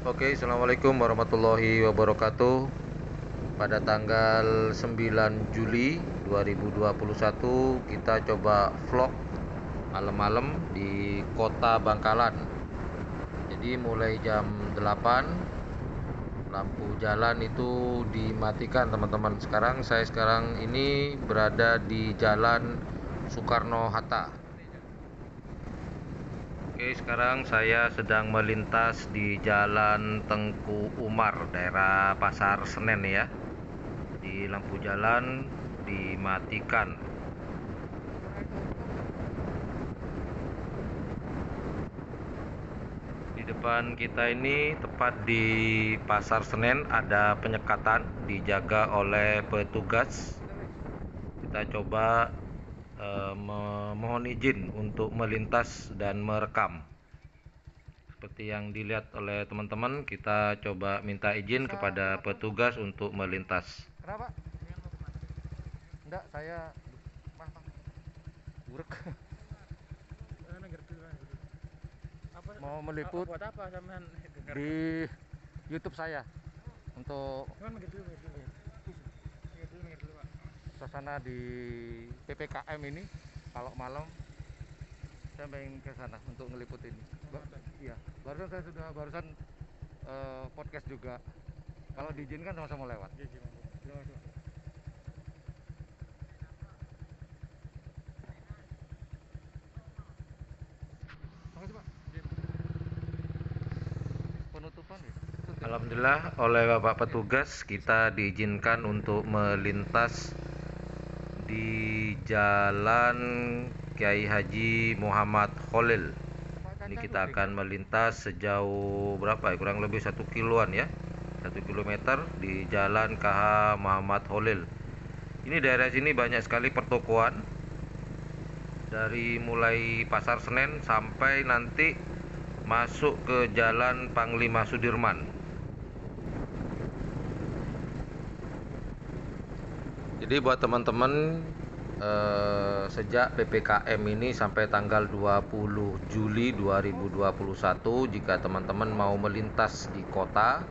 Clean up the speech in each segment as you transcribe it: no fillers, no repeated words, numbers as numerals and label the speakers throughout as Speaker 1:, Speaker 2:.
Speaker 1: Oke, assalamualaikum warahmatullahi wabarakatuh. Pada tanggal 9 Juli 2021 kita coba vlog malam-malam di kota Bangkalan. Jadi mulai jam 8 lampu jalan itu dimatikan teman-teman. Saya sekarang ini berada di Jalan Soekarno-Hatta. Oke, sekarang saya sedang melintas di Jalan Tengku Umar, daerah Pasar Senen ya. Di lampu jalan dimatikan. Di depan kita ini, tepat di Pasar Senen, ada penyekatan dijaga oleh petugas. Kita coba memohon izin untuk melintas dan merekam. Seperti yang dilihat oleh teman-teman, kita coba minta izin kepada petugas untuk melintas.
Speaker 2: Kenapa? Enggak, saya buruk. Mau meliput
Speaker 3: buat apa sampean
Speaker 2: di YouTube saya untuk suasana di PPKM ini. Kalau malam saya pengen ke sana untuk ngeliput ini. Iya, barusan saya sudah podcast juga. Kalau diizinkan sama-sama lewat. Makasih, Pak. Penutupan ya?
Speaker 1: Alhamdulillah, oleh Bapak petugas kita diizinkan untuk melintas di Jalan Kiai Haji Muhammad Khalil. Ini kita akan melintas sejauh berapa ya? Kurang lebih 1 kiloan ya, 1 kilometer di Jalan KH Muhammad Khalil. Ini daerah sini banyak sekali pertokoan, dari mulai Pasar Senen sampai nanti masuk ke Jalan Panglima Sudirman. Jadi buat teman-teman, sejak PPKM ini sampai tanggal 20 Juli 2021, jika teman-teman mau melintas di kota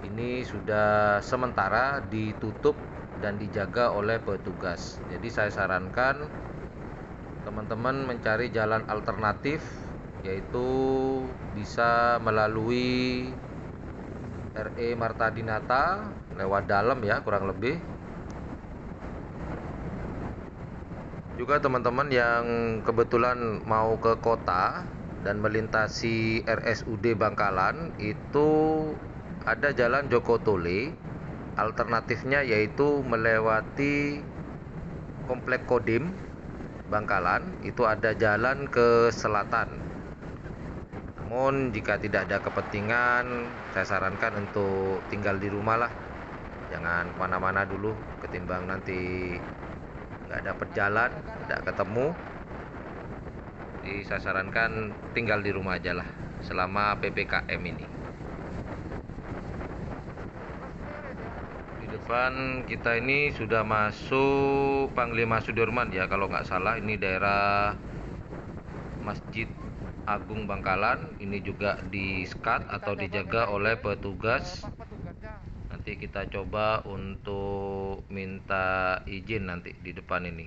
Speaker 1: ini sudah sementara ditutup dan dijaga oleh petugas. Jadi saya sarankan teman-teman mencari jalan alternatif, yaitu bisa melalui RE Marta Dinata lewat dalam ya, kurang lebih. Juga teman-teman yang kebetulan mau ke kota dan melintasi RSUD Bangkalan, itu ada jalan Joko Tole. Alternatifnya yaitu melewati Komplek Kodim Bangkalan, itu ada jalan ke selatan. Namun jika tidak ada kepentingan, saya sarankan untuk tinggal di rumah lah. Jangan kemana-mana dulu, ketimbang nanti nggak dapat jalan, tidak ketemu. Jadi saya sarankan tinggal di rumah aja lah selama PPKM ini. Di depan kita ini sudah masuk Panglima Sudirman ya, kalau nggak salah. Ini daerah Masjid Agung Bangkalan. Ini juga di-skat atau dijaga oleh petugas. Nanti kita coba untuk minta izin nanti di depan ini.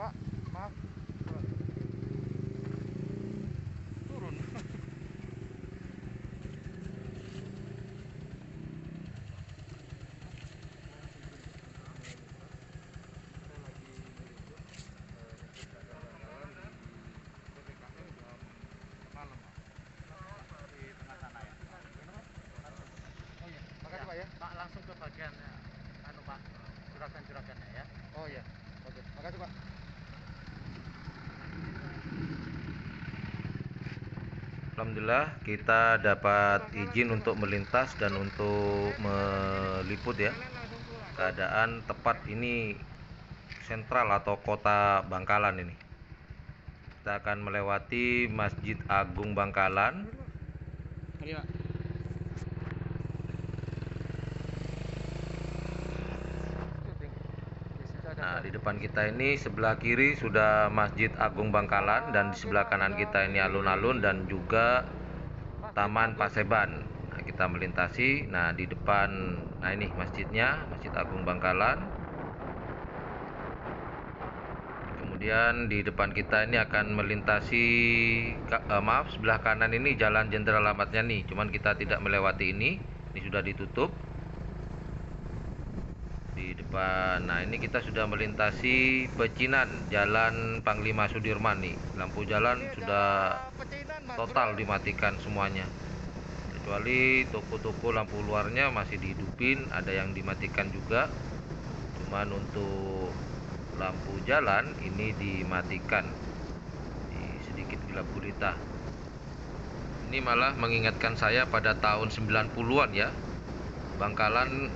Speaker 2: Pak, maaf. Turun. Oh iya, makasih Pak ya.
Speaker 3: Pak langsung ke bagian Pak, juragan-juragannya ya.
Speaker 2: Oh iya, oke, makasih Pak.
Speaker 1: Alhamdulillah kita dapat izin untuk melintas dan untuk meliput ya. Keadaan tepat ini sentral atau kota Bangkalan ini. Kita akan melewati Masjid Agung Bangkalan.
Speaker 3: Iya, Pak.
Speaker 2: Syuting.
Speaker 1: Nah, Nah, di depan kita ini sebelah kiri sudah Masjid Agung Bangkalan dan di sebelah kanan kita ini alun-alun dan juga Taman Paseban. Nah, kita melintasi. Nah, di depan, nah ini masjidnya, Masjid Agung Bangkalan. Kemudian di depan kita ini akan melintasi, maaf, sebelah kanan ini Jalan Jenderal Ahmad Yani. Cuman kita tidak melewati ini sudah ditutup. Di depan, nah ini kita sudah melintasi Pecinan, Jalan Panglima Sudirman nih. Lampu jalan sudah total dimatikan semuanya. Kecuali toko-toko lampu luarnya masih dihidupin, ada yang dimatikan juga. Cuman untuk lampu jalan ini dimatikan. Sedikit gelap gulita. Ini malah mengingatkan saya pada tahun 90-an ya. Bangkalan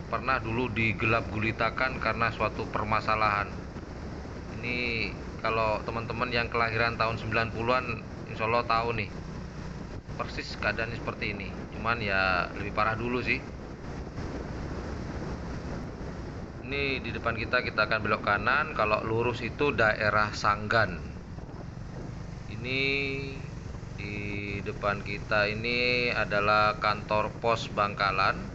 Speaker 1: pernah dulu digelap gulitakan karena suatu permasalahan. Ini kalau teman-teman yang kelahiran tahun 90-an insya Allah tahu nih persis keadaannya seperti ini. Cuman ya lebih parah dulu sih. Ini di depan kita akan belok kanan. Kalau lurus itu daerah Sanggan. Ini di depan kita ini adalah kantor pos Bangkalan.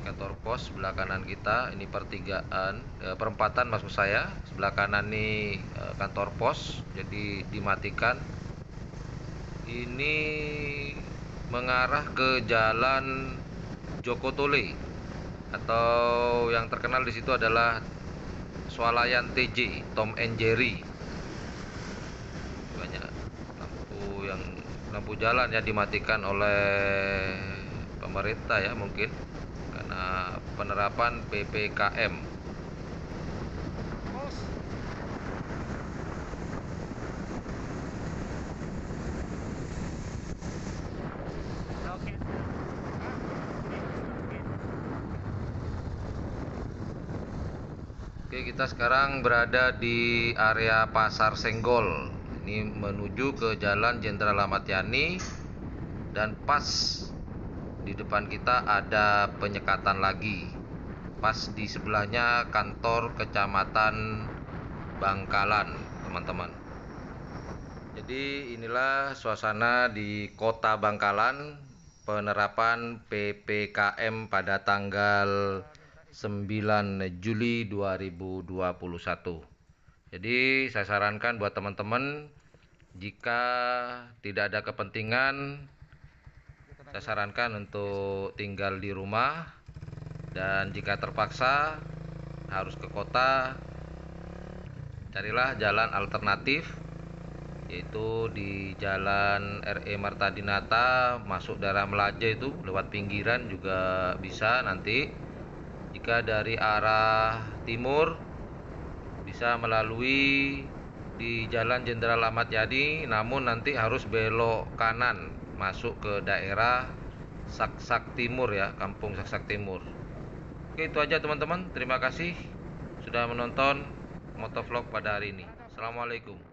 Speaker 1: Kantor pos sebelah kanan kita ini pertigaan, perempatan maksud saya. Sebelah kanan ini kantor pos, jadi dimatikan. Ini mengarah ke Jalan Joko Tole atau yang terkenal di situ adalah swalayan TJ, Tom and Jerry. Banyak lampu jalan ya dimatikan oleh pemerintah ya, mungkin karena penerapan PPKM. Oke, kita sekarang berada di area Pasar Senggol. Ini menuju ke Jalan Jenderal Ahmad Yani dan pas di depan kita ada penyekatan lagi. Pas di sebelahnya kantor Kecamatan Bangkalan, teman-teman. Jadi inilah suasana di Kota Bangkalan penerapan PPKM pada tanggal 9 Juli 2021. Jadi saya sarankan buat teman-teman, jika tidak ada kepentingan, saya sarankan untuk tinggal di rumah, dan jika terpaksa harus ke kota, carilah jalan alternatif, yaitu di Jalan RE Marta Dinata masuk daerah Melaja itu lewat pinggiran juga bisa. Nanti jika dari arah timur bisa melalui di Jalan Jenderal Ahmad Yani, namun nanti harus belok kanan masuk ke daerah Saksak Timur ya, Kampung Saksak Timur. Oke, itu aja teman-teman. Terima kasih sudah menonton motovlog pada hari ini. Assalamualaikum.